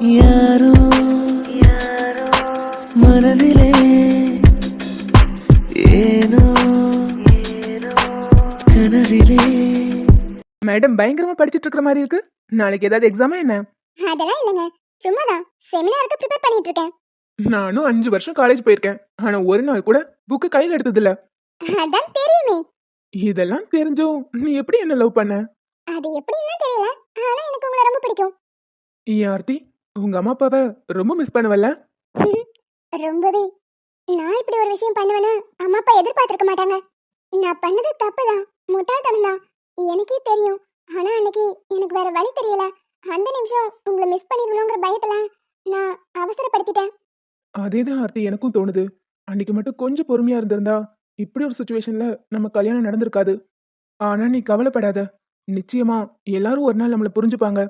யாரோ மனதிலே ஏனோ கனவிலே. மேடம் பயங்கரமா படிச்சிட்டு இருக்கிற மாதிரி இருக்கு. நாளைக்கு ஏதாவது எக்ஸாமா என்ன? அதெல்லாம் இல்லைங்க, சும்மாதான் செமினாருக்கு ப்ரிப்பேர் பண்ணிட்டு இருக்கேன். நானும் 5 வருஷம் காலேஜ் போயிருக்கேன். ஆனா ஒரு நாள் கூட புக்கு கையில எடுத்தது இல்ல. அதான் தெரியுமே. இதெல்லாம் தெரிஞ்சும் நீ எப்படி என்ன லவ் பண்ண? அது எப்படின்னா தெரியல, ஆனா எனக்கு உங்களை ரொம்ப பிடிக்கும். ஆர்த்தி, உங்க அம்மா அப்பாவை ரொம்ப மிஸ் பண்ணுவல்ல? ரொம்பவே. நான் இப்படி ஒரு விஷயம் பண்ணுவேன்னு அம்மா அப்பா எதிர்பார்த்திருக்க மாட்டாங்க. நான் பண்ணது தப்புதான், முட்டாள்தனம் தான், எனக்கே தெரியும். ஆனா அன்னைக்கு எனக்கு வேற வழி தெரியல. அந்த நிமிஷம் உங்களை மிஸ் பண்ணிடணுங்கிற பயத்துல நான் அவசரப்படுத்திட்டேன். அதேதான் ஆர்த்தி, எனக்கும் தோணுது. அன்னைக்கு மட்டும் கொஞ்சம் பொறுமையா இருந்திருந்தா இப்படி ஒரு சுச்சுவேஷன்ல நம்ம கல்யாணம் நடந்திருக்காது. ஆனா நீ கவலைப்படாத. நிச்சயமா எல்லாரும் ஒரு நாள் நம்மள புரிஞ்சுப்பாங்க.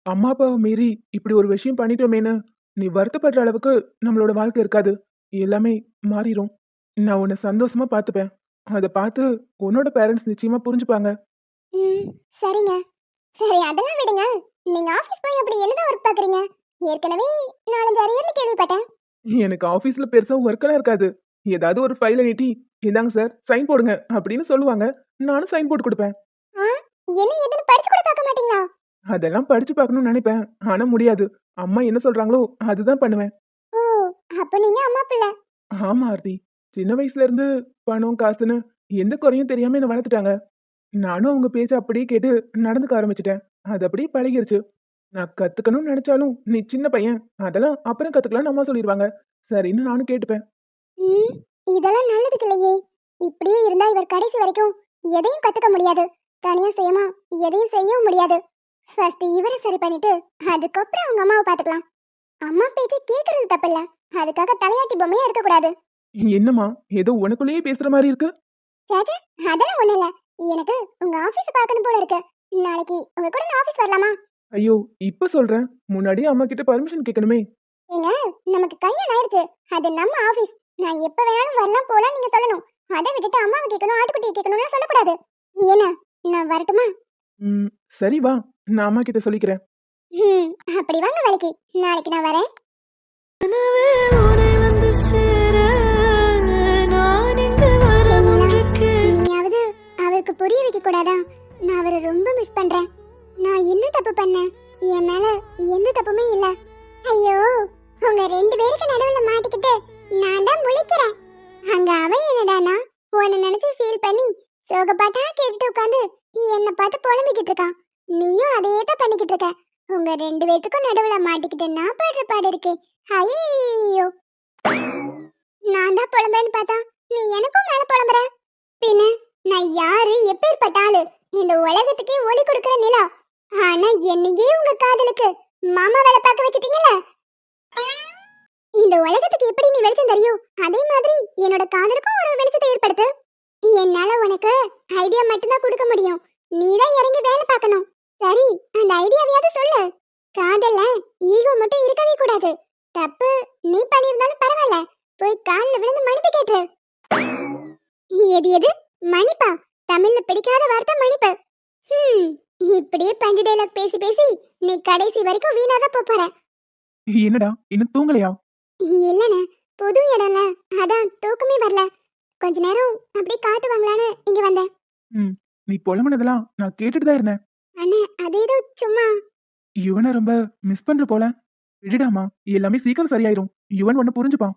அம்மா அப்பாவை மீறி இப்படி ஒரு விஷயம் பண்ணிட்டோமேன்னு நீ வருத்தப்படுற அளவுக்கு நம்மளோட வாழ்க்கை இருக்காது. எல்லாமே மாறிடும். நான் உன்னை சந்தோஷமா பார்த்துப்பேன். அதை பார்த்து உன்னோட பேரண்ட்ஸ் நிச்சயமா புரிஞ்சுப்பாங்க. ம், சரிங்க. சரி, அதெல்லாம் விடுங்க. நீங்க ஆபீஸ் போய் அப்படி என்னதான் ஒர்க் பாக்குறீங்க? ஏற்கனவே 4-5 அரியர்னு கேள்விப்பட்டேன். எனக்கு ஆஃபீஸ்ல பெருசா ஒர்க்கெல்லாம் இருக்காது. ஏதாவது ஒரு ஃபைலை நீட்டி இந்தாங்க சார் சைன் போடுங்க அப்படின்னு சொல்லுவாங்க. நானும் சைன் போட்டு கொடுப்பேன். ஆ, என்ன ஏதுன்னு படிச்சு கூட பார்க்க மாட்டீங்களா? அதெல்லாம் படிச்சு பார்க்கணும்னு நினைப்பேன். ஆனா முடியாது. அம்மா என்ன சொல்றாங்களோ அதுதான் பண்ணுவேன். ஓ, அப்ப நீங்க அம்மா பிள்ளை. ஆமா ஆர்த்தி, சின்ன வயசுல இருந்து பணம் காசுன்னு எந்த குறையும் தெரியாம என்ன வளர்த்துட்டாங்க. நானும் அவங்க பேச்ச அப்படியே கேட்டு நடந்துக்க ஆரம்பிச்சிட்டேன். அது அப்படியே பழகிருச்சு. நான் கத்துக்கணும்னு நினைச்சாலும் நீ சின்ன பையன், அதெல்லாம் அப்புறம் கத்துக்கலாம்னு அம்மா சொல்லிடுவாங்க. சரின்னு நானும் கேட்டுப்பேன். ம், இதெல்லாம் நல்லதுக்கு இல்லையே. இப்படியே இருந்தா இவர் கடைசி வரைக்கும் எதையும் கத்துக்க முடியாது. தனியா செய்யமா எதையும் செய்யவும் முடியாது. ஃபர்ஸ்ட் இவரை சரி பண்ணிட்டு அதுக்கப்புறம் அவங்க அம்மாவை பாத்துக்கலாம். அம்மா பேச்சு கேக்குறது தப்பில்ல, அதுக்காக தலையாட்டி பொம்மையா இருக்க கூடாது. என்னம்மா ஏதோ உனக்குள்ளேயே பேசுற மாதிரி இருக்கு? சேச்சே, அதெல்லாம் ஒண்ணு இல்ல. எனக்கு உங்க ஆபீஸ் பார்க்கணும் போல இருக்கு. நாளைக்கு உங்க கூட நான் ஆபீஸ் வரலாமா? ஐயோ, இப்ப சொல்றேன். முன்னாடி அம்மா கிட்ட பர்மிஷன் கேட்கணுமே. ஏங்க, நமக்கு கல்யாணம் ஆயிருச்சு. அது நம்ம ஆபீஸ். நான் எப்ப வேணாலும் வரலாம் போலாம் நீங்க சொல்லணும். அதை விட்டுட்டு அம்மாவை கேட்கணும் ஆட்டுக்குட்டியை கேட்கணும்னு சொல்லக்கூடாது. ஏன்னா நான் வரட்டுமா? ம், சரி வா, நான் அம்மா கிட்ட சொல்லிக்கிறேன். ம், அப்படி வாங்க வேலைக்கு. நாளைக்கு நான் வரேன். கனவே உன்னை வந்து சேர நான் இங்கு வர ஒன்றுக்கு. நீயாவது அவருக்கு புரிய வைக்க கூடாதா? நான் அவரை ரொம்ப மிஸ் பண்றேன். நான் என்ன தப்பு பண்ணேன்? என் மேல எந்த தப்புமே இல்ல. ஐயோ, உங்க 2 பேருக்கு நடுவுல மாட்டிக்கிட்டு நான் தான் முழிக்கிறேன். அங்க அவன் என்னடானா உன்னை நினைச்சு ஃபீல் பண்ணி சோகப்பாட்டா கேட்டுட்டு உட்காந்து என்னை பார்த்து புலம்பிக்கிட்டு இருக்கான். நீயும் அதே தான் பண்ணிக்கிட்டு இருக்க. உங்க 2 பேத்துக்கும் நடுவுல மாட்டிக்கிட்டு நான் பாடுற பாடு இருக்கே. ஐயோ, நான் தான் புலம்புறேன்னு பார்த்தா நீ எனக்கும் மேல புலம்புற. பின்ன நான் யாரு, எப்பேற்பட்ட ஆளு? இந்த உலகத்துக்கே ஒளி கொடுக்கிற நிலா. ஆனா என்னையே உங்க காதலுக்கு மாமா வேலை பார்க்க வச்சிட்டீங்கல்ல. இந்த உலகத்துக்கு எப்படி நீ வெளிச்சம் தெரியும், அதே மாதிரி என்னோட காதலுக்கும் ஒரு வெளிச்சத்தை ஏற்படுத்து. என்னால உனக்கு ஐடியா மட்டும்தான் கொடுக்க முடியும். நீதான் இறங்கி வேலை பார்க்கணும். சரி, அந்த ஐடியாவையாவது சொல்லு. காதல்ல ஈகோ மட்டும் இருக்கவே கூடாது. தப்பு நீ பண்ணியிருந்தாலும் பரவாயில்ல, போய் காலில் விழுந்து மன்னிப்பு கேட்டு. எது எது மன்னிப்பா? தமிழ்ல பிடிக்காத வார்த்தை மன்னிப்பு. இப்படியே பஞ்சு டைலாக் பேசி பேசி நீ கடைசி வரைக்கும் வீணாதான் போற. என்னடா இன்னும் தூங்கலையா? இல்லண்ணே, புது இடம்ல, அதான் தூக்கமே வரல. கொஞ்ச நேரம் அப்படியே காத்து வாங்கலான்னு இங்க வந்தேன். ம், நீ புலம்புனதெல்லாம் நான் கேட்டுட்டு தான் இருந்தேன். அண்ணே, அது ஏதோ சும்மா. யுவனை ரொம்ப மிஸ் பண்ற போல. விடுடாமா, எல்லாமே சீக்கிரம் சரியாயிரும். யுவன் ஒண்ணு புரிஞ்சுப்பான்.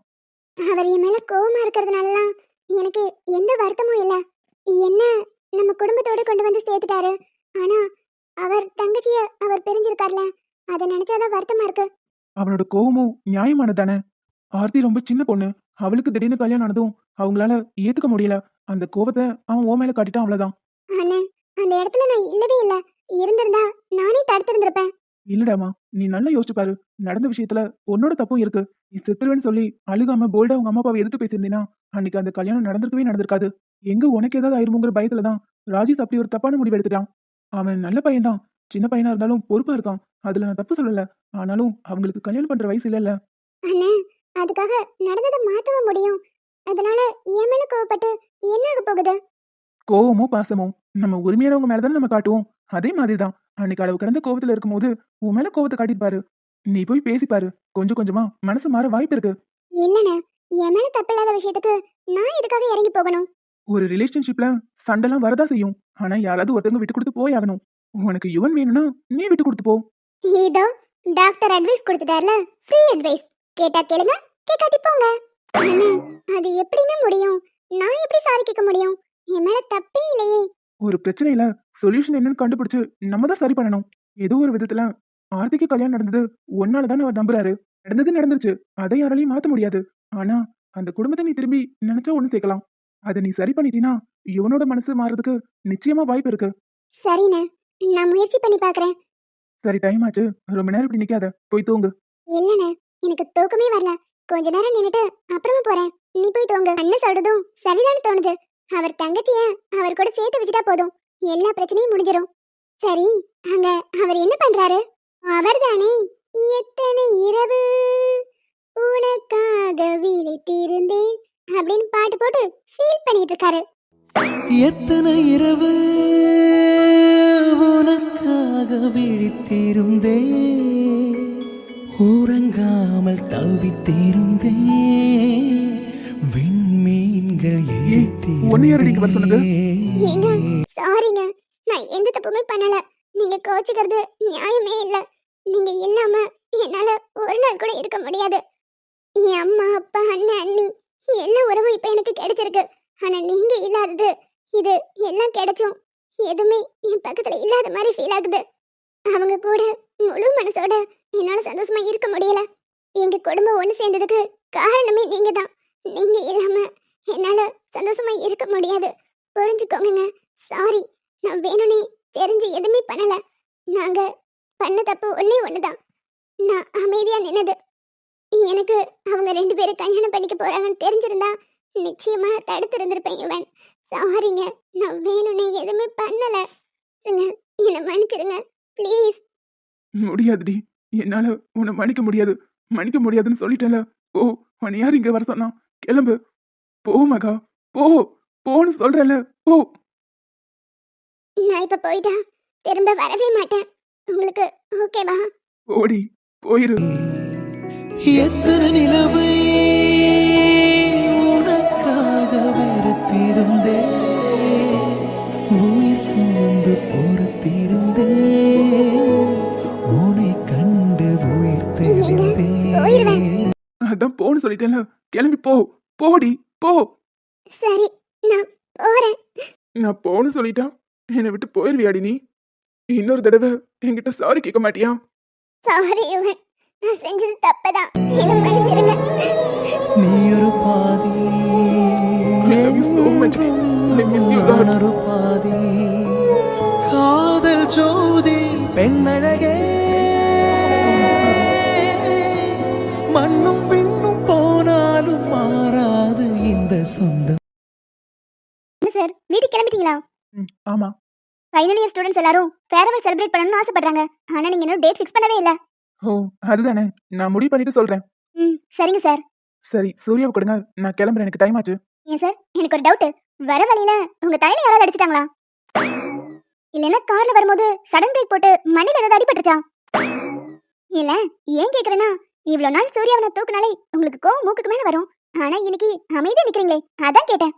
அவர் என் மேல கோவமா இருக்கிறதுனாலலாம் எனக்கு எந்த வருத்தமும் இல்ல. என்ன நம்ம குடும்பத்தோட கொண்டு வந்து சேர்த்துட்டாரு. ஆனா அவர் தங்கச்சிய அவர் பிரிஞ்சிருக்கார்ல, அதை நினைச்சாதான் வருத்தமா இருக்கு. அவனோட கோவமும் நியாயமானதானே? ஆர்த்தி ரொம்ப சின்ன பொண்ணு. அவளுக்கு திடீர்னு கல்யாணம் ஆனதும் அவங்களால ஏத்துக்க முடியல. அந்த கோபத்தை அவன் ஓ மேல காட்டிட்டான், அவ்வளவுதான். அண்ணே, அந்த இடத்துல நான் இல்லவே இல்ல. இருந்திருந்தா நானே தடுத்திருந்திருப்பேன். இல்லடாமா, நீ நல்லா யோசிச்சு பாரு. நடந்த விஷயத்துல உன்னோட தப்பும் இருக்கு. நீ செத்துருவேன்னு சொல்லி அழுகாம போல்டா உங்க அம்மா அப்பாவை எதிர்த்து பேசியிருந்தீனா அன்னைக்கு அந்த கல்யாணம் நடந்திருக்கவே நடந்திருக்காது. எங்க உனக்கு ஏதாவது ஆயிருமோங்கிற பயத்துலதான் ராஜேஷ் அப்படி ஒரு தப்பான முடிவு எடுத்துட்டான். அவன் நல்ல பையன்தான். சின்ன பையனா இருந்தாலும் பொறுப்பா இருக்கான். அதுல நான் தப்பு சொல்லல. ஆனாலும் அவங்களுக்கு கல்யாணம் பண்ற வயசு இல்லல்ல. அண்ணே, அதுக்காக நடந்ததை மாத்தவும் முடியும். அதனால என் மேல கோவப்பட்டு என்ன ஆக போகுது? கோவமோ பாசமோ நம்ம உரிமையானவங்க மேலதானே நம்ம காட்டுவோம். அதே மாதிரிதான் அன்னைக்கு அளவு கடந்த கோவத்துல இருக்கும்போது உன் மேல கோவத்தை காட்டிட்டு பாரு. நீ போய் பேசி பாரு. கொஞ்சம் கொஞ்சமா மனசு மாற வாய்ப்பு இருக்கு. இல்லண்ணா, என் மேல தப்பில்லாத விஷயத்துக்கு நான் எதுக்காக இறங்கி போகணும்? ஒரு ரிலேஷன்ஷிப்ல சண்டைலாம் வரதா செய்யும். ஆனா யாராவது ஒருத்தவங்க விட்டு கொடுத்து போய் ஆகணும். உனக்கு யுவன் வேணும்னா நீ விட்டு கொடுத்து போ. இதோ டாக்டர் அட்வைஸ் கொடுத்துட்டார்ல, ஃப்ரீ அட்வைஸ். கேட்டா கேளுங்க, கேட்காட்டி போங்க. அண்ணா, அது எப்படின்னு முடியும்? நான் எப்படி சாரி கேட்க முடியும்? என் மேல தப்பே இல்லையே. ஒரு பிரச்சனையில சொல்யூஷன் என்னன்னு கண்டுபிடிச்சு நம்ம தான் சரி பண்ணணும். ஏதோ ஒரு விதத்துல ஆர்த்திக்கு கல்யாணம் நடந்தது ஒன்னால தான் அவர் நம்புறாரு. நடந்தது நடந்துச்சு. அதை யாராலையும் மாத்த முடியாது. ஆனா அந்த குடும்பத்தை நீ திரும்பி நினைச்சா ஒண்ணு சேர்க்கலாம். அதை நீ சரி பண்ணிட்டீனா இவனோட மனசு மாறதுக்கு நிச்சயமா வாய்ப்பு இருக்கு. சரிண்ணே, நான் முயற்சி பண்ணி பார்க்கறேன். சரி, டைம் ஆச்சு. ரொம்ப நேரம் இப்படி நிக்காத. போய் தூங்கு. இல்லண்ணே, எனக்கு தூக்கமே வரல. கொஞ்ச நேரம் நின்னுட்டு அப்புறமா போறேன். நீ போய் தூங்க. அண்ணன் சொல்றதும் சரிதான் தோணுது. அவர் தங்கச்சிய அவர் கூட சேர்த்து வச்சுட்டா போதும், எல்லா பிரச்சனையும் முடிஞ்சிடும். சரி, அங்க அவர் என்ன பண்றாரு? அவர்தானே எத்தனை இரவு உனக்காக விழித்திருந்தேன் அப்படின்னு பாட்டு போட்டு ஃபீல் பண்ணிட்டு இருக்காரு. எத்தனை இரவு உனக்காக விழித்திருந்தே, உறங்காமல் தவித்திருந்தே, விண்மீன்கள் ஒன்னு யாரடி இங்க வர சொன்னது? ஏங்க, சாரிங்க, நான் எந்த தப்புமே பண்ணல. நீங்க கோச்சுக்கிறது நியாயமே இல்ல. நீங்க இல்லாம என்னால ஒரு நாள் கூட இருக்க முடியாது. என் அம்மா அப்பா அண்ணன் அண்ணி எல்லா உறவும் இப்ப எனக்கு கிடைச்சிருக்கு. ஆனா நீங்க இல்லாதது, இது எல்லாம் கிடைச்சும் எதுவுமே என் பக்கத்துல இல்லாத மாதிரி ஃபீல் ஆகுது. அவங்க கூட முழு மனசோட என்னால சந்தோஷமா இருக்க முடியல. எங்க குடும்பம் ஒண்ணு சேர்ந்ததுக்கு காரணமே நீங்க தான். நீங்க இல்லாம என்னால சந்தோஷமா இருக்க முடியாது. புரிஞ்சுக்கோங்க. சாரி, நான் வேணும்னே தெரிஞ்சு எதுவுமே பண்ணல. நாங்க பண்ண தப்பு ஒண்ணே ஒண்ணுதான். நான் அமைதியா நின்னது. எனக்கு அவங்க 2 பேரும் கல்யாணம் பண்ணிக்க போறாங்கன்னு தெரிஞ்சிருந்தா நிச்சயமா தடுத்து இருந்திருப்பேன் யுவன். சாரிங்க, நான் வேணும்னே எதுவுமே பண்ணல. என்ன மன்னிச்சிருங்க ப்ளீஸ். முடியாதுடி. என்னால உன்னை மன்னிக்க முடியாது. மன்னிக்க முடியாதுன்னு சொல்லிட்டேன்ல. போ. உன்னை யார் இங்க வர சொன்னா? கிளம்பு. போ மகா, போ. போன்னு சொல்றேன்ல, போ. நான் இப்ப போயிட்டா திரும்ப வரவே மாட்டேன். உங்களுக்கு ஓகேவா? ஓடி போயிரு. எத்தனை நிலவை உனக்காக வெறுத்திருந்தே, உயிர் சுமந்து பொறுத்திருந்தே, உன்னை கண்டு உயிர் தெளிந்தே. அதான் போன்னு சொல்லிட்டேன்ல. கிளம்பி போ. போடி, போ. சரி, நான் போறேன். நான் போன்னு சொல்லிட்டா என்னை விட்டு போயிருவியாடி நீ? இன்னொரு தடவை என்கிட்ட சாரி கேட்க மாட்டியா? சாரி யுவன், நான் செஞ்சது தப்புதான். என்ன மன்னிச்சிருங்க. நீ ஒரு பாதி, I love you so much. I miss you a lot. நான் ஒரு பாதி, காதல் ஜோதி பெண்ணழகே, மண்ணும் பின்னும் போனாலும் மாறாது இந்த சொந்தம். என்ன சார், வீட்டுக்கு கிளம்பிட்டீங்களா? ஆமா. ஃபைனல் இயர் ஸ்டூடெண்ட்ஸ் எல்லாரும் ஃபேர்வெல் செலிப்ரேட் பண்ணணும்னு ஆசைப்படுறாங்க. ஆனா நீங்க இன்னும் டேட் ஃபிக்ஸ் பண்ணவே இல்ல. ஓ, அதுதானே. நான் முடிவு பண்ணிட்டு சொல்றேன். சரிங்க சார். சரி, சூர்யாவை கொடுங்க. நான் கிளம்புறேன். எனக்கு டைம் ஆச்சு. ஏன் சார், எனக்கு ஒரு டவுட். வர வழியில உங்க தலையில யாராவது அடிச்சிட்டாங்களா? இல்லைன்னா கார்ல வரும்போது சடன் பிரேக் போட்டு மண்ணில ஏதாவது அடிபட்டுச்சா? இல்ல, ஏன் கேக்குறேன்னா, இவ்வளவு நாள் சூர்யாவை தூக்குனாலே உங்களுக்கு கோவம் மூக்குக்கு மேல வரும். ஆனா இன்னைக்கு அமைதியா நிக்கிறீங்களே, அதான் கேட்டேன்.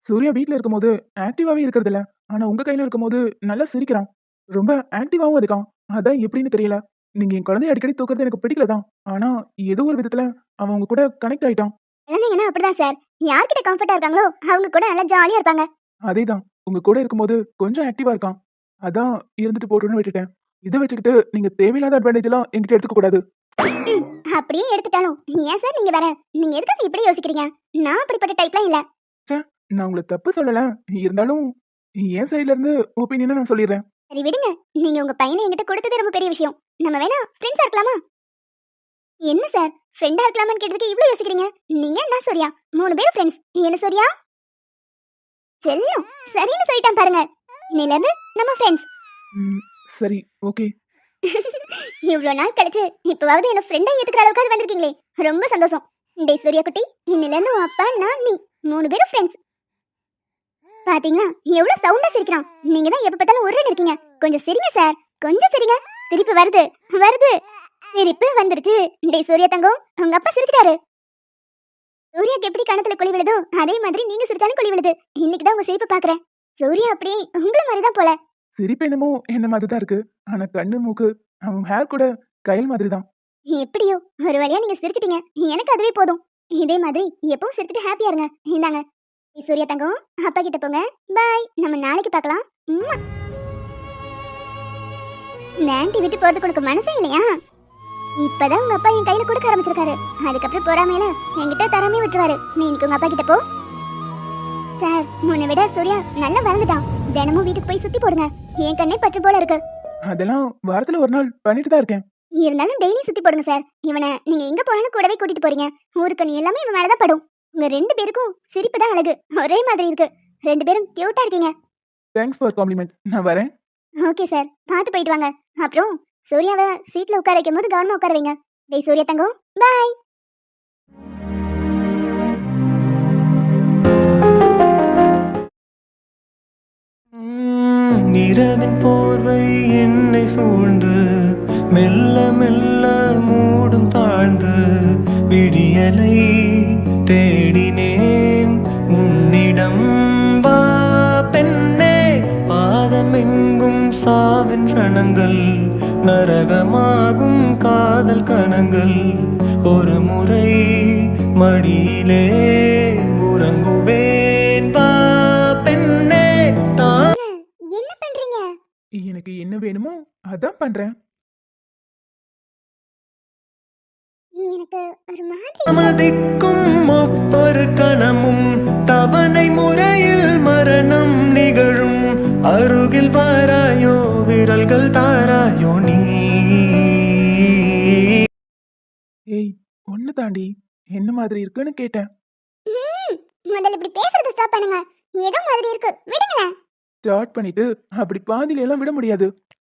சூர்யா வீட்ல இருக்கும்போது ஆக்டிவாவே இருக்கிறது இல்ல. ஆனா உங்க கையில இருக்கும்போது நல்லா சிரிக்கிறான். ரொம்ப ஆக்டிவாவும் இருக்கான். அதான் எப்படின்னு தெரியல. நீங்க என் குழந்தைய அடிக்கடி தூக்குறது எனக்கு பிடிக்கலதான். ஆனா ஏதோ ஒரு விதத்துல அவன் உங்க கூட கனெக்ட் ஆயிட்டான். குழந்தைங்கன்னா அப்படிதான் சார். யார்கிட்ட கம்ஃபர்ட்டா இருக்காங்களோ அவங்க கூட நல்லா ஜாலியா இருப்பாங்க. அதேதான், உங்க கூட இருக்கும்போது கொஞ்சம் ஆக்டிவா இருக்கான். அதான் இருந்துட்டு போட்டுன்னு விட்டுட்டேன். இதை வச்சுக்கிட்டு நீங்க தேவையில்லாத அட்வான்டேஜ் எல்லாம் என்கிட்ட எடுத்துக்க கூடாது. அப்படியே எடுத்துட்டாலும் ஏன் சார் நீங்க வேற, நீங்க எதுக்காக இப்படி யோசிக்கிறீங்க? நான் அப்படிப்பட்ட டைப்லாம் இல்ல. நான் உங்களை தப்பு சொல்லல. இருந்தாலும் என் சைட்ல இருந்து ஒப்பீனியனை நான் சொல்லிடுறேன். சரி விடுங்க, நீங்க உங்க பையனை என்கிட்ட கொடுத்தது ரொம்ப பெரிய விஷயம். நம்ம வேணா ஃப்ரெண்ட்ஸா இருக்கலாமா? என்ன சார், ஃப்ரெண்டா இருக்கலாமான்னு கேட்டதுக்கு இவ்ளோ யோசிக்கிறீங்க? நீங்க நான் சூர்யா 3 பேரும் ஃப்ரெண்ட்ஸ். என்ன சூர்யா செல்லம் சரின்னு சொல்லிட்டான் பாருங்க. இன்னையில இருந்து நம்ம ஃப்ரெண்ட்ஸ். சரி, ஓகே. இவ்ளோ நாள் கழிச்சு இப்பவாவது என்ன ஃப்ரெண்டா ஏத்துக்கிற அளவுக்கு வந்திருக்கீங்களே, ரொம்ப சந்தோஷம். டேய் சூர்யா குட்டி, இன்னையில இருந்து உன் அப்பா நான் நீ 3 பேரும் ஃப்ரெண்ட்ஸ். பாத்தீங்களா எவ்வளவு சவுண்டா சிரிக்கிறான். நீங்க தான் எப்ப பார்த்தாலும் உருன்னு இருக்கீங்க. கொஞ்சம் சிரிங்க சார், கொஞ்சம் சிரிங்க. சிரிப்பு வருது வருது, சிரிப்பு வந்துருச்சு. டேய் சூர்யா தங்கம், உங்க அப்பா சிரிச்சிட்டாரு. சூர்யாக்கு எப்படி கணத்துல குழி விழுதோ அதே மாதிரி நீங்க சிரிச்சாலும் குழி விழுது. இன்னைக்கு தான் உங்க சிரிப்பு பாக்குறேன். சூர்யா அப்படியே உங்கள மாதிரி தான் போல. சிரிப்பு என்னமோ என்ன மாதிரி தான் இருக்கு, ஆனா கண்ணு மூக்கு அவன் ஹேர் கூட கயல் மாதிரி தான். எப்படியோ ஒரு வழியா நீங்க சிரிச்சிட்டீங்க, எனக்கு அதுவே போதும். இதே மாதிரி எப்பவும் சிரிச்சிட்டு ஹாப்பியா இருங்க. இந்தாங்க. டேய் சூர்யா தங்கம், அப்பா கிட்ட போங்க. பாய், நம்ம நாளைக்கு பார்க்கலாம். உம்மா. இந்த ஆண்டி விட்டு போறதுக்கு உனக்கு மனசே இல்லையா? இப்பதான் உங்க அப்பா என் கையில கொடுக்க ஆரம்பிச்சிருக்காரு. அதுக்கப்புறம் போறாமேல என்கிட்ட தராமே விட்டுருவாரு. நீ இன்னைக்கு உங்க அப்பா கிட்ட போ. சார், முன்ன விட சூர்யா நல்லா வளர்ந்துட்டான். தினமும் வீட்டுக்கு போய் சுத்தி போடுங்க. என் கண்ணே பற்று போல இருக்கு. அதெல்லாம் வாரத்துல ஒரு நாள் பண்ணிட்டு தான் இருக்கேன். இருந்தாலும் டெய்லி சுத்தி போடுங்க சார். இவனை நீங்க எங்க போனாலும் கூடவே கூட்டிட்டு போறீங்க. ஊருக்கு நீ எல்லாமே இவன் மேலதான் படும். உங்க 2 பேருக்கும் சிரிப்பு தான் அழகு. ஒரே மாதிரி இருக்கு. 2 பேரும் கியூட்டா இருக்கீங்க. Thanks for compliment. நான் வரேன். ஓகே சார், பார்த்து போயிட்டு வாங்க. அப்புறம் சூர்யாவை சீட்ல உட்கார வைக்கும் போது கவனமா உட்கார வைங்க. டேய் சூர்யா தங்கம், பாய். இரவின் போர்வை என்னை சூழ்ந்து மெல்ல மெல்ல மூடும் தாழ்ந்து விடியலை தேடினேன் உன்னிடம். வா பெண்ணே, பாதமெங்கும் சாவின் ரணங்கள், நரகமாகும் காதல் கணங்கள். ஒரு முறை மடியிலே உறங்குவேன். வா பெண்ணே, என்ன பண்றீங்க? எனக்கு என்ன வேணுமோ அதான் பண்றேன். எனக்கு ஒரு மாதிரி மதிக்கும் ஒவ்வொரு கணமும் தவணை முறையில் மரணம் நிகழும். அருகில் வாராயோ, விரல்கள் தாராயோ நீ. ஏய், ஒன்னு தாண்டி என்ன மாதிரி இருக்குன்னு கேட்டேன். முதல்ல இப்படி பேசுறத ஸ்டாப் பண்ணுங்க. ஏதோ மாதிரி இருக்கு, விடுங்களேன். ஸ்டார்ட் பண்ணிட்டு அப்படி பாதியில எல்லாம் விட முடியாது.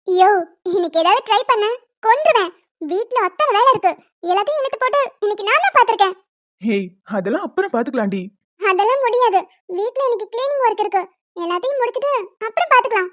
ஐயோ, இன்னைக்கு ஏதாவது ட்ரை பண்ண கொன்றுவேன். வீட்ல அத்தனை வேலை இருக்கு. எல்லாத்தையும் இழுத்து போட்டு இன்னைக்கு நான் தான் பாத்திருக்கேன். ஏய், அதெல்லாம் அப்புறம் பாத்துக்கலாம்டி. அதெல்லாம் முடியாது. வீட்ல இன்னைக்கு க்ளீனிங் ஒர்க் இருக்கு. எல்லாத்தையும் முடிச்சிட்டு அப்புறம் பாத்துக்கலாம்.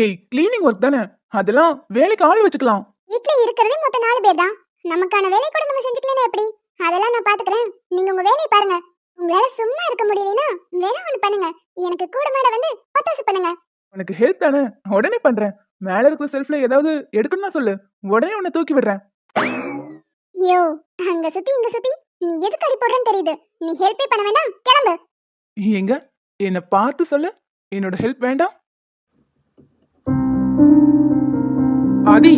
ஏய், கிளீனிங் ஒர்க் தானே, அதெல்லாம் வேலைக்கு ஆள் வச்சுக்கலாம். வீட்ல இருக்கிறதே மொத்தம் 4 பேர் தான். நமக்கான வேலை கூட நம்ம செஞ்சுக்கலனா எப்படி? அதெல்லாம் நான் பாத்துக்கிறேன். நீங்க உங்க வேலையை பாருங்க. உங்களால சும்மா இருக்க முடியலனா வேணா ஒண்ணு பண்ணுங்க. எனக்கு கூட மேட வந்து ஒத்தாசை பண்ணுங்க. உனக்கு ஹெல்ப் தானே, உடனே பண்றேன். மேல இருக்கிற செல்ஃப்ல ஏதாவது எடுக்கணும்னா சொல்லு, உடனே உன்னை தூக்கி விடுறேன். யோ, அங்க சுத்தி இங்க சுத்தி நீ எதுக்கு அடி போடுறன்னு தெரியுது. நீ ஹெல்ப்பே பண்ண வேண்டாம், கிளம்பு. எங்க என்ன பார்த்து சொல்லு, என்னோட ஹெல்ப் வேண்டாம். ஆதி,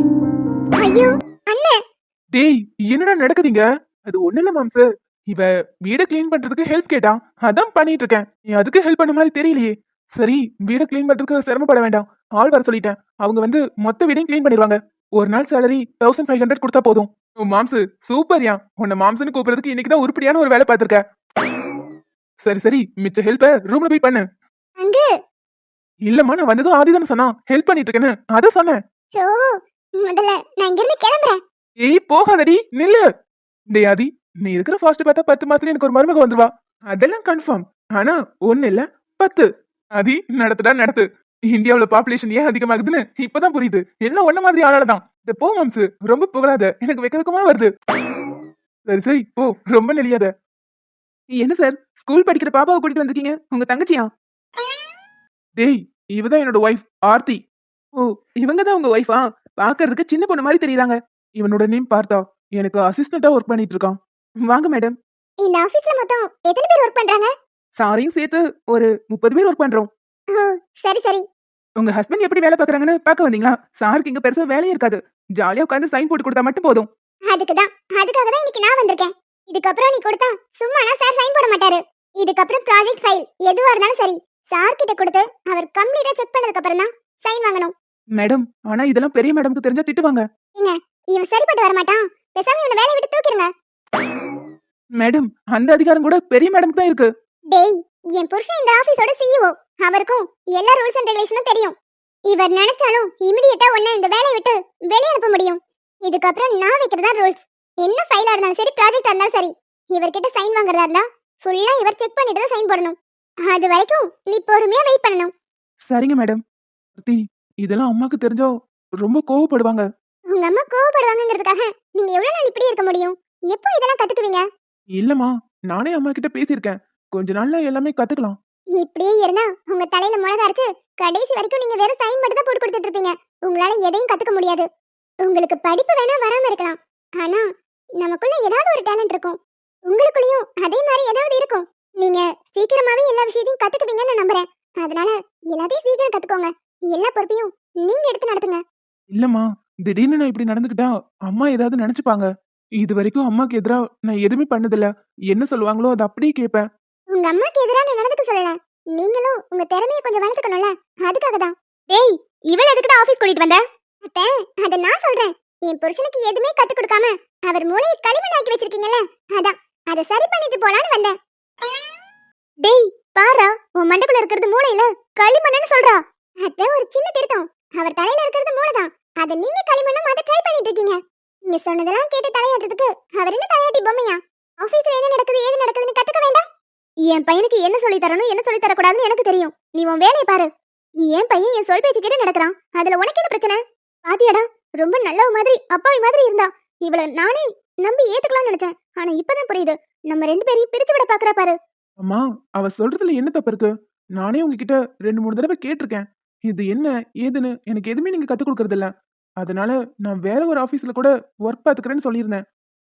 ஐயோ அண்ணே. டேய் என்னடா நடக்குதுங்க? அது ஒண்ணு இல்ல மாம்சு, இவ வீட கிளீன் பண்றதுக்கு ஹெல்ப் கேட்டான், அதான் பண்ணிட்டு இருக்கேன். நீ அதுக்கு ஹெல்ப் பண்ண மாதிரி தெரியலையே. சரி, வீட கிளீன் பண்றதுக்கு சிரமப்பட வேண்டாம், ஆள் வர சொல்லிட்டேன். அவங்க வந்து மொத்த வீடையும் கிளீன் பண்ணிடுவாங்க. ஒரு நாள் சேலரி 1500 கொடுத்தா போதும். மாம்சு சூப்பர்யா, உன்னை மாம்சுன்னு கூப்பிடுறதுக்கு இன்னைக்கு தான் உருப்படியான ஒரு வேலை பார்த்திருக்க. சரி சரி, மிச்ச ஹெல்ப்ப ரூம்ல போய் பண்ணு. அங்க இல்லம்மா, நான் வந்ததும் ஆதிதான சொன்னா ஹெல்ப் பண்ணிட்டு இருக்கேன்னு, அத சொன்னேன். சோ, முதல்ல நான் இங்க இருந்து கிளம்புறேன். ஏய் போகாதடி, நில்லு. டேய் ஆதி, நீ இருக்கிற ஃபாஸ்ட் பார்த்தா 10 மாசத்துல எனக்கு ஒரு மருமக வந்துருவா, அதெல்லாம் கன்ஃபார்ம். ஆனா 1 இல்ல 10. ஆதி, நடத்துடா நடத்து. இந்தியாவுல பாப்புலேஷன் ஏன் அதிகமாகுதுன்னு இப்பதான் புரியுது. எல்லாம் ஒன்ன மாதிரி ஆளாலதான். இந்த போ மாம்சு, ரொம்ப புகழாத, எனக்கு வெக்கமா வருது. சரி சரி போ, ரொம்ப நெளியாத. என்ன சார், ஸ்கூல் படிக்கிற பாப்பாவை கூட்டிட்டு வந்திருக்கீங்க? உங்க தங்கச்சியா? டேய், இவதான் என்னோட ஒய்ஃப் ஆர்த்தி. ஓ, இவங்கதான் உங்க ஒய்ஃபா? பாக்குறதுக்கு சின்ன பொண்ணு மாதிரி தெரியறாங்க. இவனோட நேம் பார்த்தா, எனக்கு அசிஸ்டண்டா ஒர்க் பண்ணிட்டு இருக்கான். வாங்க மேடம். இந்த ஆபீஸ்ல மொத்தம் எத்தனை பேர் வர்க் பண்றாங்க? சாரியும் சேர்த்து ஒரு 30 பேர் ஒர்க் பண்றோம். ஓ, சரி சரி. உங்க ஹஸ்பண்ட் எப்படி வேலை பாக்குறாங்கன்னு பார்க்க வந்தீங்களா? சாருக்கு இங்க பெருசா வேலையே இருக்காது, ஜாலியா உட்காந்து சைன் போட்டு கொடுத்தா மட்டும் போதும். அதுக்காக தான் இன்னைக்கு நான் வந்திருக்கேன். இதுக்கப்புறம் நீ கொடுத்தா சும்மானா சார் சைன் போட மாட்டாரு. இதுக்கப்புறம் ப்ராஜெக்ட் ஃபைல் எதுவா இருந்தாலும் சரி சார் கிட்ட கொடுத்து அவர் கம்ப்ளீட்டா செக் பண்ணதுக்கு அப்புறம் தான் சைன் வாங்கணும். மேடம், ஆனா இதெல்லாம் பெரிய மேடம்க்கு தெரிஞ்சா திட்டுவாங்க. இவன் சரிப்பட்டு வர மாட்டான். பேசாம இவனை வேலைய விட்டு தூக்கிடுங்க. மேடம், அந்த அதிகாரம் கூட பெரிய மேடம்க்கு தான் இருக்கு. டேய், என் புருஷன் இந்த ஆபீஸோட சிஇஓ. அவருக்கும் எல்லா ரூல்ஸ் அண்ட் ரெகுலேஷனும் தெரியும். இவர் நினைச்சாலும் இமிடியேட்டா உன்னை இந்த வேலையை விட்டு வெளிய அனுப்ப முடியும். இதுக்கப்புறம் நான் வைக்கிறதா ரூல்ஸ். என்ன ஃபைலா இருந்தாலும் சரி, ப்ராஜெக்டா இருந்தாலும் சரி, இவர்கிட்ட சைன் வாங்குறதா இருந்தா ஃபுல்லா இவர் செக் பண்ணிட்டு தான் சைன் போடணும். அது வரைக்கும் நீ பொறுமையா வெயிட் பண்ணணும். சரிங்க மேடம். இதெல்லாம் அம்மாக்கு தெரிஞ்சா ரொம்ப கோவப்படுவாங்க. உங்க அம்மா கோவப்படுவாங்கங்கிறதுக்காக நீங்க எவ்வளவு நாள் இப்படி இருக்க முடியும்? எப்போ இதெல்லாம் கத்துக்குவீங்க? இல்லம்மா, நானே அம்மா கிட்ட பேசியிருக்கேன். கொஞ்ச நாள்ல எல்லாமே கத்துக்கலாம். இப்படியே இருந்தா உங்க தலையில மிளகா அரைச்சு கடைசி வரைக்கும் நீங்க வெறும் சைன் மட்டும் தான் போட்டு கொடுத்துட்டு இருப்பீங்க. உங்களால எதையும் கத்துக்க முடியாது. உங்களுக்கு படிப்பு வேணா வராம இருக்கலாம், ஆனா நமக்குள்ள ஏதாவது ஒரு டேலண்ட் இருக்கும். உங்களுக்குள்ளயும் அதே மாதிரி ஏதாவது இருக்கும். நீங்க சீக்கிரமாவே எல்லா விஷயத்தையும் கத்துக்குவீங்கன்னு நான் நம்புறேன். அதனால எல்லாத்தையும் சீக்கிரம் கத்துக்கோங்க. எல்லா பொறுப்பையும் நீங்க எடுத்து நடத்துங்க. இல்லம்மா, திடீர்னு நான் இப்படி நடந்துக்கிட்டா அம்மா ஏதாவது நினைச்சுப்பாங்க. இது வரைக்கும் அம்மாக்கு எதிரா நான் எதுவுமே பண்ணதில்ல. என்ன சொல்லுவாங்களோ அதை அப்படியே கேட்பேன். உங்க அம்மாக்கு எதிரா நான் நடந்துக்க சொல்லல. நீங்களும் உங்க திறமையை கொஞ்சம் வளர்த்துக்கணும்ல, அதுக்காக தான். டேய், இவள எதுக்குடா ஆபீஸ் கூட்டிட்டு வந்த? அத்தை, அத நான் சொல்றேன். என் புருஷனுக்கு எதுவுமே கத்து கொடுக்காம அவர் மூளையை களிமண்ணாக்கி வச்சிருக்கீங்கல்ல, அதான் அத சரி பண்ணிட்டு போலான்னு வந்தேன். டேய், பாரா, உன் மண்டைக்குள்ள இருக்கிறது மூளை இல்ல, களிமண்ணுன்னு சொல்றா. அத்தை, ஒரு சின்ன திருத்தம். அவர் தலையில இருக்கிறது மூளை தான். அத நீங்க களிமண்ணா மாத்த ட்ரை பண்ணிட்டு இருக்கீங்க. நீங்க சொன்னதெல்லாம் கேட்டு தலையாட்டுறதுக்கு அவர் என்ன தலையாட்டி பொம்மையா? ஆபீஸ்ல என்ன நடக்குது ஏது நடக்குதுன்னு கத்துக்க வேண்டாம்? என் பையனுக்கு என்ன சொல்லி தரணும் என்ன சொல்லி தரக்கூடாதுன்னு எனக்கு தெரியும். நீ உன் வேலையை பாரு. என் பையன் என் சொல் பேச்சு கேட்டு நடக்கிறான். அதுல உனக்கு என்ன பிரச்சனை? பாத்தியாடா, ரொம்ப நல்லவ மாதிரி அப்பாவி மாதிரி இருந்தா. இவள நானே நம்பி ஏத்துக்கலாம்னு நினைச்சேன். ஆனா இப்பதான் புரியுது. நம்ம ரெண்டு பேரையும் பிரிச்சு விட பாக்குறா பாரு. அம்மா, அவ சொல்றதுல என்ன தப்பு இருக்கு? நானே உங்ககிட்ட 2-3 தடவை கேட்டிருக்கேன். இது என்ன ஏதுன்னு எனக்கு எதுவுமே நீங்க கத்துக் கொடுக்கறது இல்ல. அதனால நான் வேற ஒரு ஆபீஸ்ல கூட ஒர்க் பாத்துக்கிறேன்னு சொல்லியிருந்தேன்.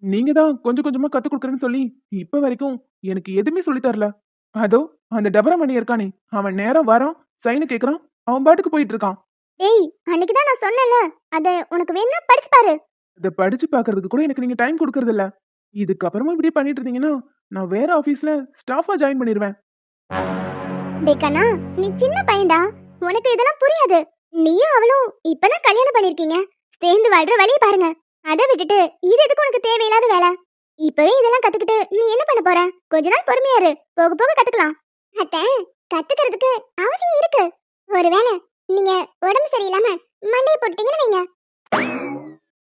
நீங்க தான் கொஞ்சம் கொஞ்சமா கத்துக் கொடுக்கறேன்னு சொல்லி இப்ப வரைக்கும் எனக்கு எதுவுமே சொல்லி தரல. அதோ அந்த டபரா மணி இருக்கானே, அவன் நேரம் வரான், சைனு கேக்குறான், அவன் பாட்டுக்கு போயிட்டு இருக்கான். டேய், அன்னைக்கு தான் நான் சொன்னேன்ல, அத உனக்கு வேணா படிச்சு பாரு. இதை படிச்சு பாக்குறதுக்கு கூட எனக்கு நீங்க டைம் கொடுக்கறது இல்ல. இதுக்கப்புறமா இப்படி பண்ணிட்டு இருந்தீங்கன்னா நான் வேற ஆபீஸ்ல ஸ்டாஃபா ஜாயின் பண்ணிடுவேன். டேய் கண்ணா, நீ சின்ன பையன்டா, உனக்கு இதெல்லாம் புரியாது. நீயும் அவளும் இப்பதான் கல்யாணம் பண்ணிருக்கீங்க. சேர்ந்து வாழ்ற வழியை பாருங்க. அதை விட்டுட்டு இது எதுக்கு உனக்கு தேவையில்லாத வேலை? இப்பவே இதெல்லாம் கத்துக்கிட்டு நீ என்ன பண்ண போற? கொஞ்ச நாள் பொறுமையா இரு, போக போக கத்துக்கலாம். அத்தை, கத்துக்கிறதுக்கு அவசியம் இருக்கு. ஒருவேளை நீங்க உடம்பு சரியில்லாம மண்டையை போட்டீங்கன்னு வைங்க.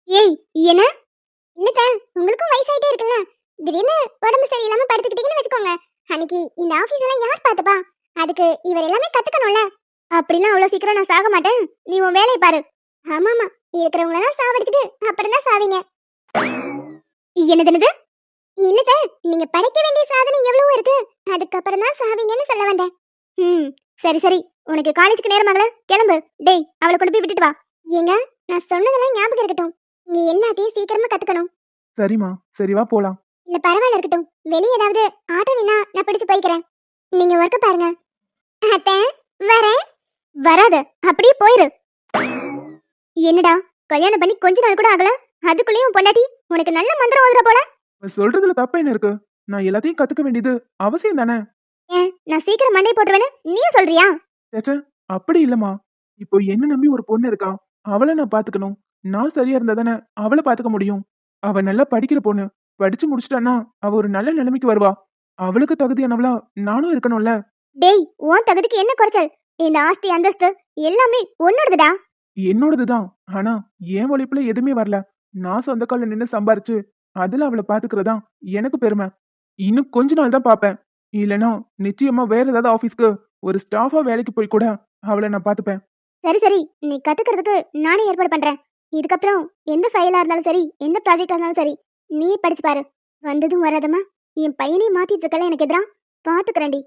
ஏய், என்ன? இல்லத்த, உங்களுக்கும் வயசாயிட்டே இருக்குல்ல. திடீர்னு உடம்பு சரியில்லாம படுத்துக்கிட்டீங்கன்னு வச்சுக்கோங்க. அன்னைக்கு இந்த ஆபீஸ் எல்லாம் யார் பாத்துப்பா? அதுக்கு இவர் எல்லாமே கத்துக்கணும்ல. அப்படிலாம் அவ்வளவு சீக்கிரம் நான் சாக மாட்டேன். நீ உன் வேலையை பாரு. ஆமாமா, இருக்கிறவங்களெல்லாம் சாவடிச்சிட்டு அப்புறம் தான் சாவீங்க. என்னது? இல்லத, நீங்க படைக்க வேண்டிய சாதனை எவ்வளவோ இருக்கு. அதுக்கப்புறம் தான் சாவீங்கன்னு சொல்ல வந்தேன். சரி சரி, உனக்கு காலேஜுக்கு நேரமாகல, கிளம்பு. டேய், அவளை கொண்டு போய் விட்டுட்டு வா. ஏங்க, நான் சொன்னதெல்லாம் ஞாபகம் இருக்கட்டும். நீ எல்லாத்தையும் சீக்கிரமா கத்துக்கணும். சரிம்மா, சரி வா போலாம். இல்ல பரவாயில்ல இருக்கட்டும். வெளியே ஏதாவது ஆட்டோ நின்னா நான் பிடிச்சு போய்க்கிறேன். நீங்க ஒர்க்க பாருங்க. அத்தை, வரேன். வராத, அப்படியே போயிரு. என்னடா, கல்யாணம் பண்ணி கொஞ்ச நாள் கூட ஆகல, அதுக்குள்ளேயும் பொண்டாட்டி உனக்கு நல்ல மந்திரம் ஓதுற போல. அவ சொல்றதுல தப்பு என்ன இருக்கு? நான் எல்லாத்தையும் கத்துக்க வேண்டியது அவசியம் தானே. ஏன், நான் சீக்கிரம் மண்டை போட்டுருவேன்னு நீயே சொல்றியா? சேச்சே, அப்படி இல்லம்மா. இப்போ என்ன நம்பி ஒரு பொண்ணு இருக்கா, அவளை நான் பாத்துக்கணும். நான் சரியா இருந்தா தானே அவளை பாத்துக்க முடியும். அவ நல்லா படிக்கிற பொண்ணு, படிச்சு முடிச்சிட்டான்னா அவ ஒரு நல்ல நிலைமைக்கு வருவா. அவளுக்கு தகுதியானவளா நானும் இருக்கணும்ல. டேய், உன் தகுதிக்கு என்ன குறைச்சல்? இந்த ஆஸ்தி அந்தஸ்து எல்லாமே உன்னோடதுடா. என்னோடதுதான். ஆனா என் உழைப்புல எதுவுமே வரல. நான் சொந்த கால்ல நின்னு சம்பாரிச்சு அதுல அவளை பாத்துக்கிறதா எனக்கு பெருமை. இன்னும் கொஞ்ச நாள் தான் பாப்பேன். இல்லனா நிச்சயமா வேற ஏதாவது ஆபீஸ்க்கு ஒரு ஸ்டாஃபா வேலைக்கு போய் கூட அவளை நான் பாத்துப்பேன். சரி சரி, நீ கத்துக்கிறதுக்கு நானே ஏற்பாடு பண்றேன். இதுக்கப்புறம் எந்த ஃபைலா இருந்தாலும் சரி, எந்த ப்ராஜெக்டா இருந்தாலும் சரி, நீ படிச்சு பாரு. வந்ததும் வராதமா என் பையனையும் மாத்திட்டு இருக்கல எனக்கு எதிரா, பாத்துக்கிறேன்டி.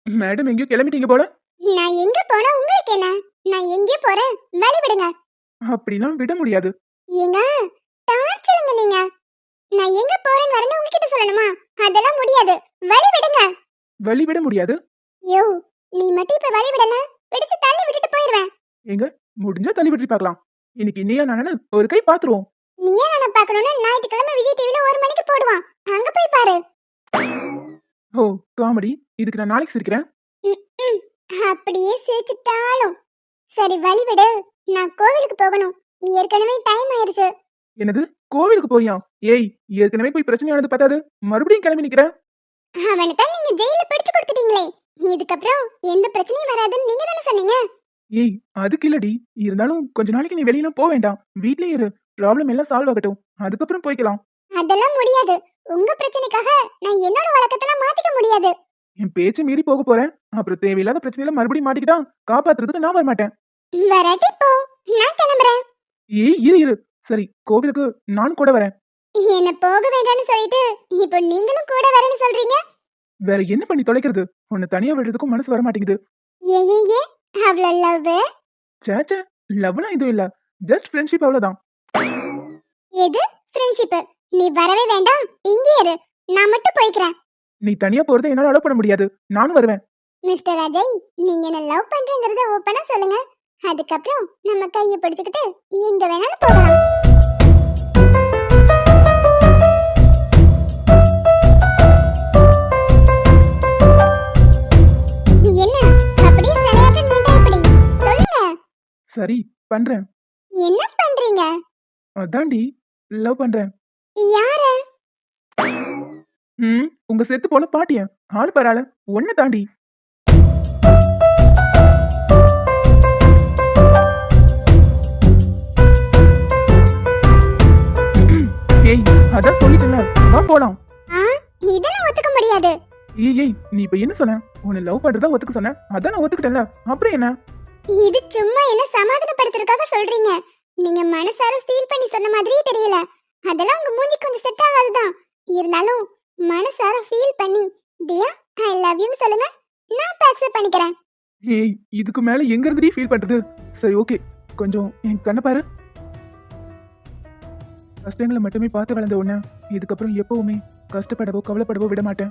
மேடம் எங்கேயோ கிளம்பிட்டீங்க போல. நான் எங்க போனா உங்களுக்கு என்ன? நான் எங்கே போறேன், வழி விடுங்க. அப்படிலாம் விட முடியாது. ஏங்க, டார்ச்சருங்க நீங்க. நான் எங்க போறேன்னு வரணும் உங்ககிட்ட சொல்லணுமா? அதெல்லாம் முடியாது, வழி விடுங்க. வழி விட முடியாது. யோ, நீ மட்டும் இப்ப வழி விடல, பிடிச்சு தள்ளி விட்டுட்டு போயிடுவேன். எங்க முடிஞ்சா தள்ளி விட்டு பார்க்கலாம். இன்னைக்கு நீயா நானு ஒரு கை பாத்துருவோம். நீ ஏன் நான் பார்க்கணும்னா ஞாயிற்றுக்கிழமை விஜய் டிவில 1 மணிக்கு போடுவான், அங்க போய் பாரு. ஓ காமெடி, இதுக்கு நான் நாளைக்கு சிரிக்கிறேன். அப்படியே சிரிச்சிட்டாலும் சரி, வழி விடு. நான் கோவிலுக்கு போகணும், ஏற்கனவே டைம் ஆயிருச்சு. என்னது, கோவிலுக்கு போறியா? ஏய், ஏற்கனவே போய் பிரச்சனையானது பத்தாது, மறுபடியும் கிளம்பி நிக்கிற. அவனை தான் நீங்க ஜெயில பிடிச்சு கொடுத்துட்டீங்களே, இதுக்கப்புறம் எந்த பிரச்சனையும் வராதுன்னு நீங்க தானே சொன்னீங்க. ஏய், அதுக்கு இல்லடி. இருந்தாலும் கொஞ்ச நாளைக்கு நீ வெளியெல்லாம் போக வேண்டாம், வீட்லயே இரு. ப்ராப்ளம் எல்லாம் சால்வ் ஆகட்டும், அதுக்கப்புறம் போய்க்கலாம். அதெல்லாம் முடியாது. உங்க பிரச்சனைக்காக நான் என்னோட வழக்கத்தெல்லாம் மாத்திக்க முடியாது. என் பேச்சு மீறி போக போறேன், அப்புறம் தேவையில்லாத பிரச்சனையில மறுபடியும் மாட்டிக்கிட்டா காப்பாத்துறதுக்கு நான் வரமாட்டேன். வராட்டி போ, நான் கிளம்புறேன். ஏய் இரு சரி கோவிலுக்கு நான் கூட வரேன். என்ன போக வேண்டாம்னு சொல்லிட்டு இப்போ நீங்களும் கூட வரேன்னு சொல்றீங்க? வேற என்ன பண்ணி தொலைக்கிறது? உன்னை தனியா விடுறதுக்கும் மனசு வர மாட்டேங்குது. ஏ ஏ ஏ அவ்வளோ லவ்? சேச்சே லவ்லாம் எதுவும் இல்ல, ஜஸ்ட் ஃப்ரெண்ட்ஷிப் அவ்வளவுதான். எது ஃப்ரெண்ட்ஷிப்? நீ வரவே வேண்டாம், இங்கே இரு, நான் மட்டும் போய்க்கிறேன். நீ தனியா போறதை என்னால அலோவ் பண்ண முடியாது, நானும் வருவேன். மிஸ்டர் அஜய், நீங்க என்ன லவ் பண்றீங்கறத ஓபனா சொல்லுங்க. அதுக்கப்புறம் நம்ம கையை பிடிச்சுக்கிட்டு எங்க வேணாலும் போகலாம். என்ன அப்படியே தலையாட்ட நீட்டா இப்படி சொல்லுங்க. சரி பண்றேன். என்ன பண்றீங்க? அதான்டி லவ் பண்றேன். யார? உங்க செத்து போன பாட்டியன் ஆள் பரால ஒன்ன தாண்டி. ஏய் அதான் சொல்லிட்டேன்ல, வா போலாம். இதெல்லாம் ஒத்துக்க முடியாது. ஏய் நீ இப்ப என்ன சொன்ன? உன்னை லவ் பண்றதா ஒத்துக்க சொன்ன, அதான் நான் ஒத்துக்கிட்டேன்ல, அப்புறம் என்ன? இது சும்மா என்ன சமாதானப்படுத்துறதுக்காக சொல்றீங்க. நீங்க மனசார ஃபீல் பண்ணி சொன்ன மாதிரியே தெரியல. அதெல்லாம் உங்க மூஞ்சி கொஞ்சம் செட் ஆகாதுதான். இருந்தாலும் மனசார ஃபீல் பண்ணி தியா ஐ லவ் யூன்னு சொல்லுங்க, நான் அக்செப்ட் பண்ணிக்கிறேன். ஏய் இதுக்கு மேல எங்க இருந்துடி ஃபீல் பண்றது? சரி ஓகே, கொஞ்சம் என் கண்ணை பாரு. கஷ்டங்களை மட்டுமே பார்த்து வளர்ந்த உன்னை இதுக்கப்புறம் எப்பவுமே கஷ்டப்படவோ கவலைப்படவோ விட மாட்டேன்.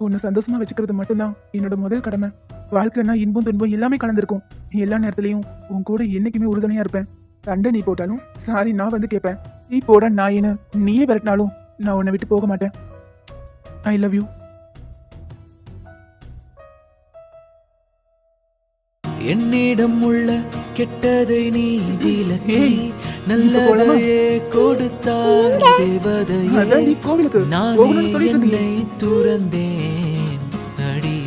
உன்னை சந்தோஷமா வச்சுக்கிறது மட்டும்தான் என்னோட முதல் கடமை. வாழ்க்கைன்னா இன்பம் துன்பம் எல்லாமே கலந்துருக்கும். எல்லா நேரத்துலயும் உன் கூட என்னைக்குமே உறுதுணையா இருப்பேன். சண்டை நீ போட்டாலும் சாரி நான் வந்து கேட்பேன். நீ போட நான் என்ன நீயே விரட்டினாலும் நான் உன்னை விட்டு போக மாட்டேன். I love you. என்னிடம் உள்ள கெட்டதை நீ விலக்கி ஏய், நல்லதையே கொடுத்தாய் தேவதையே. அதான் நீ கோவிலுக்கு நானே போகணும்னு சொல்லிட்டு இருந்தியே. என்னை துறந்தேன் அடி.